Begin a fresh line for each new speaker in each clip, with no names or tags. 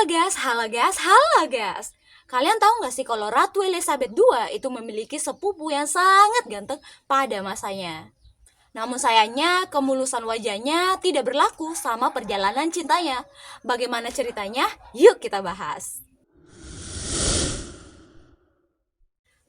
Halo guys, halo guys. Kalian tahu nggak sih kalau Ratu Elizabeth II itu memiliki sepupu yang sangat ganteng pada masanya. Namun sayangnya kemulusan wajahnya tidak berlaku sama perjalanan cintanya. Bagaimana ceritanya? Yuk kita bahas.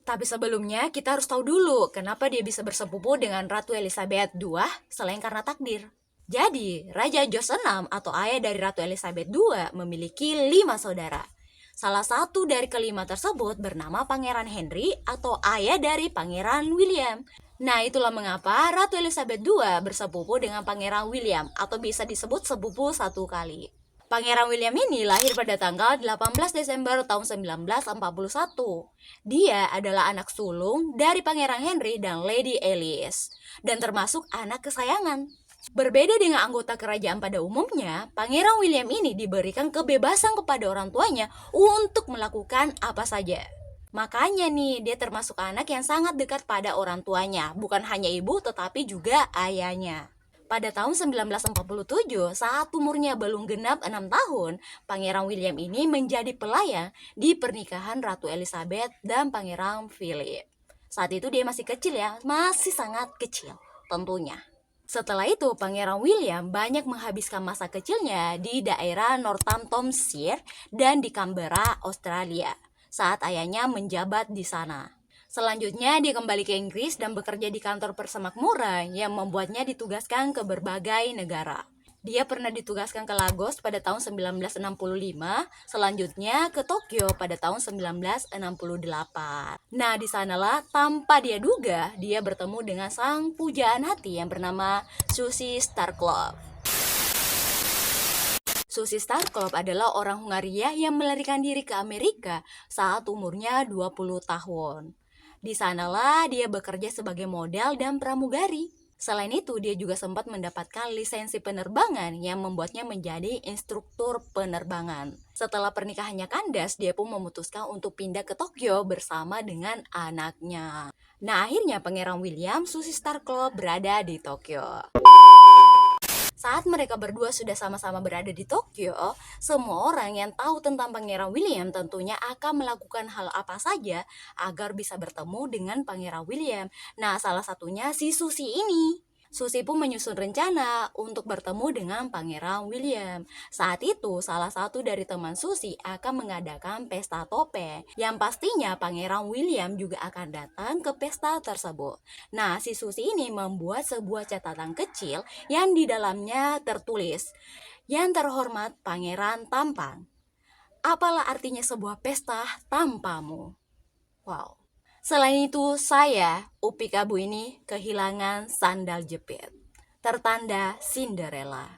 Tapi sebelumnya kita harus tahu dulu kenapa dia bisa bersepupu dengan Ratu Elizabeth II selain karena takdir. Jadi, Raja George VI atau ayah dari Ratu Elizabeth II memiliki 5 saudara. Salah satu dari kelima tersebut bernama Pangeran Henry atau ayah dari Pangeran William. Nah, itulah mengapa Ratu Elizabeth II bersepupu dengan Pangeran William atau bisa disebut sepupu satu kali. Pangeran William ini lahir pada tanggal 18 Desember tahun 1941. Dia adalah anak sulung dari Pangeran Henry dan Lady Alice, dan termasuk anak kesayangan. Berbeda dengan anggota kerajaan pada umumnya, Pangeran William ini diberikan kebebasan kepada orang tuanya untuk melakukan apa saja. Makanya nih, dia termasuk anak yang sangat dekat pada orang tuanya, bukan hanya ibu tetapi juga ayahnya. Pada tahun 1947, saat umurnya belum genap 6 tahun, Pangeran William ini menjadi pelayan di pernikahan Ratu Elizabeth dan Pangeran Philip. Saat itu dia masih kecil ya, masih sangat kecil tentunya. Setelah itu, Pangeran William banyak menghabiskan masa kecilnya di daerah Northamptonshire dan di Canberra, Australia, saat ayahnya menjabat di sana. Selanjutnya, dia kembali ke Inggris dan bekerja di kantor persemakmuran yang membuatnya ditugaskan ke berbagai negara. Dia pernah ditugaskan ke Lagos pada tahun 1965, selanjutnya ke Tokyo pada tahun 1968. Nah, di sanalah tanpa dia duga, dia bertemu dengan sang pujaan hati yang bernama Susie Starcliffe. Susie Starcliffe adalah orang Hungaria yang melarikan diri ke Amerika saat umurnya 20 tahun. Di sanalah dia bekerja sebagai model dan pramugari. Selain itu, dia juga sempat mendapatkan lisensi penerbangan yang membuatnya menjadi instruktur penerbangan. Setelah pernikahannya kandas, dia pun memutuskan untuk pindah ke Tokyo bersama dengan anaknya. Nah, akhirnya Pangeran William, Susie Starcliffe berada di Tokyo. Saat mereka berdua sudah sama-sama berada di Tokyo, semua orang yang tahu tentang Pangeran William tentunya akan melakukan hal apa saja agar bisa bertemu dengan Pangeran William. Nah, salah satunya si Susie ini. Susie pun menyusun rencana untuk bertemu dengan Pangeran William. Saat itu, salah satu dari teman Susie akan mengadakan pesta topeng, yang pastinya Pangeran William juga akan datang ke pesta tersebut. Nah, si Susie ini membuat sebuah catatan kecil yang di dalamnya tertulis, "Yang terhormat Pangeran Tampan. Apalah artinya sebuah pesta tanpamu?" Wow. Selain itu, saya, Upi Kabu ini kehilangan sandal jepit. Tertanda Cinderella.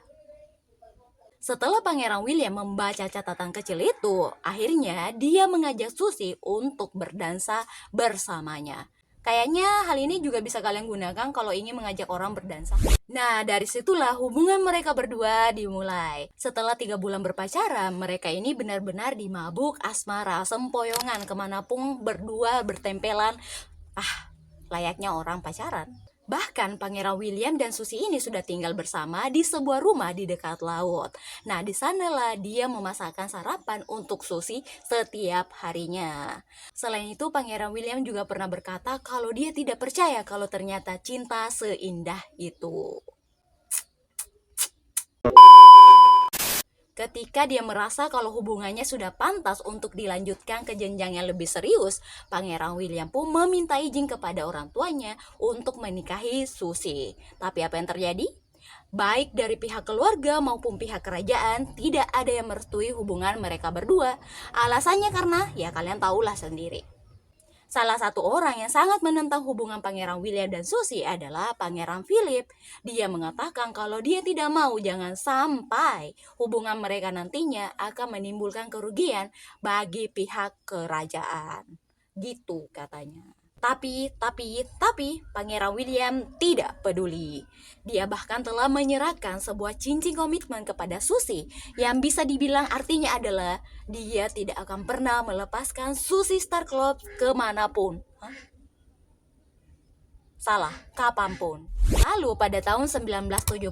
Setelah Pangeran William membaca catatan kecil itu, akhirnya dia mengajak Susie untuk berdansa bersamanya. Kayaknya hal ini juga bisa kalian gunakan kalau ingin mengajak orang berdansa. Nah, dari situlah hubungan mereka berdua dimulai. Setelah 3 bulan berpacaran, mereka ini benar-benar dimabuk asmara, sempoyongan kemanapun berdua bertempelan. Layaknya orang pacaran. Bahkan Pangeran William dan Susie ini sudah tinggal bersama di sebuah rumah di dekat laut. Nah, di sanalah dia memasakkan sarapan untuk Susie setiap harinya. Selain itu, Pangeran William juga pernah berkata kalau dia tidak percaya kalau ternyata cinta seindah itu. Ketika dia merasa kalau hubungannya sudah pantas untuk dilanjutkan ke jenjang yang lebih serius, Pangeran William pun meminta izin kepada orang tuanya untuk menikahi Susie. Tapi apa yang terjadi? Baik dari pihak keluarga maupun pihak kerajaan, tidak ada yang merestui hubungan mereka berdua. Alasannya karena, ya kalian tahulah sendiri. Salah satu orang yang sangat menentang hubungan Pangeran William dan Susie adalah Pangeran Philip. Dia mengatakan kalau dia tidak mau jangan sampai hubungan mereka nantinya akan menimbulkan kerugian bagi pihak kerajaan. Gitu katanya. Tapi Pangeran William tidak peduli. Dia bahkan telah menyerahkan sebuah cincin komitmen kepada Susie yang bisa dibilang artinya adalah dia tidak akan pernah melepaskan Susie Starcliffe kemanapun. salah kapanpun. Lalu pada tahun 1970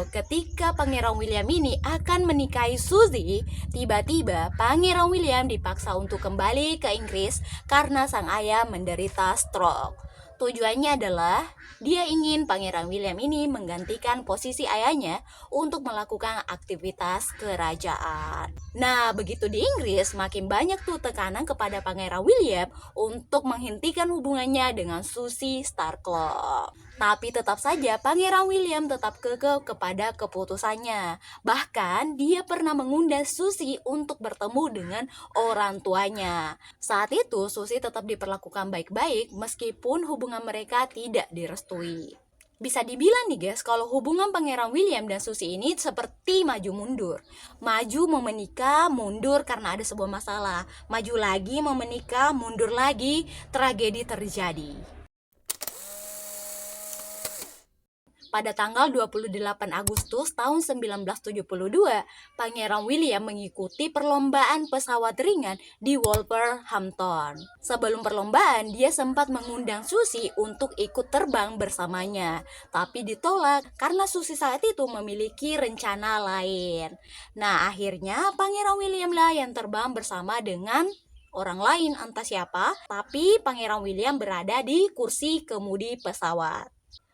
ketika Pangeran William ini akan menikahi Suzy, tiba-tiba Pangeran William dipaksa untuk kembali ke Inggris karena sang ayah menderita stroke. Tujuannya adalah dia ingin Pangeran William ini menggantikan posisi ayahnya untuk melakukan aktivitas kerajaan. Nah, begitu di Inggris makin banyak tuh tekanan kepada Pangeran William untuk menghentikan hubungannya dengan Suzy Starcliffe. Tapi tetap saja Pangeran William tetap kekeh kepada keputusannya. Bahkan dia pernah mengundang Suzy untuk bertemu dengan orang tuanya. Saat itu Suzy tetap diperlakukan baik-baik meskipun hubungan mereka tidak direstui. Bisa dibilang nih guys, kalau hubungan Pangeran William dan Suzy ini seperti maju mundur. Maju mau menikah, mundur karena ada sebuah masalah. Maju lagi mau menikah, mundur lagi, tragedi terjadi. Pada tanggal 28 Agustus tahun 1972, Pangeran William mengikuti perlombaan pesawat ringan di Wolverhampton. Sebelum perlombaan, dia sempat mengundang Suzy untuk ikut terbang bersamanya, tapi ditolak karena Suzy saat itu memiliki rencana lain. Nah, akhirnya Pangeran William lah yang terbang bersama dengan orang lain, entah siapa, tapi Pangeran William berada di kursi kemudi pesawat.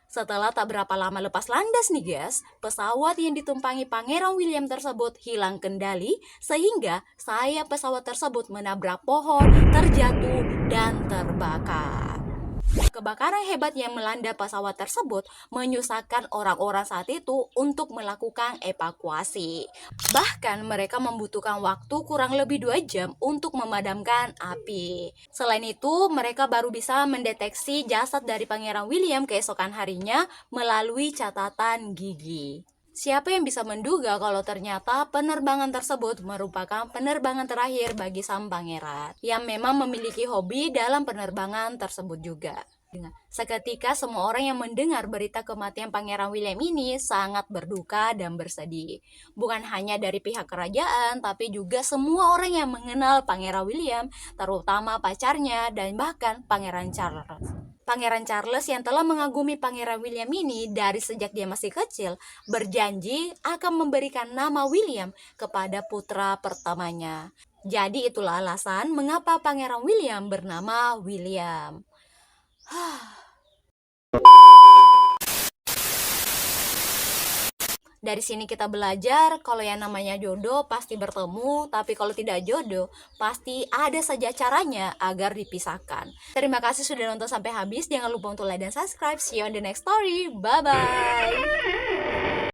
Setelah tak berapa lama lepas landas nih guys, pesawat yang ditumpangi Pangeran William tersebut hilang kendali sehingga sayap pesawat tersebut menabrak pohon, terjatuh, dan terbakar. Kebakaran hebat yang melanda pesawat tersebut menyusahkan orang-orang saat itu untuk melakukan evakuasi. Bahkan mereka membutuhkan waktu kurang lebih 2 jam untuk memadamkan api. Selain itu, mereka baru bisa mendeteksi jasad dari Pangeran William keesokan harinya melalui catatan gigi. Siapa yang bisa menduga kalau ternyata penerbangan tersebut merupakan penerbangan terakhir bagi sang pangeran yang memang memiliki hobi dalam penerbangan tersebut juga. Seketika semua orang yang mendengar berita kematian Pangeran William ini sangat berduka dan bersedih. Bukan hanya dari pihak kerajaan, tapi juga semua orang yang mengenal Pangeran William, terutama pacarnya dan bahkan Pangeran Charles. Pangeran Charles yang telah mengagumi Pangeran William ini dari sejak dia masih kecil, berjanji akan memberikan nama William kepada putra pertamanya. Jadi itulah alasan mengapa Pangeran William bernama William. Dari sini kita belajar kalau yang namanya jodoh pasti bertemu, tapi kalau tidak jodoh pasti ada saja caranya agar dipisahkan. Terima kasih sudah nonton sampai habis. Jangan lupa untuk like dan subscribe. See you on the next story. Bye bye.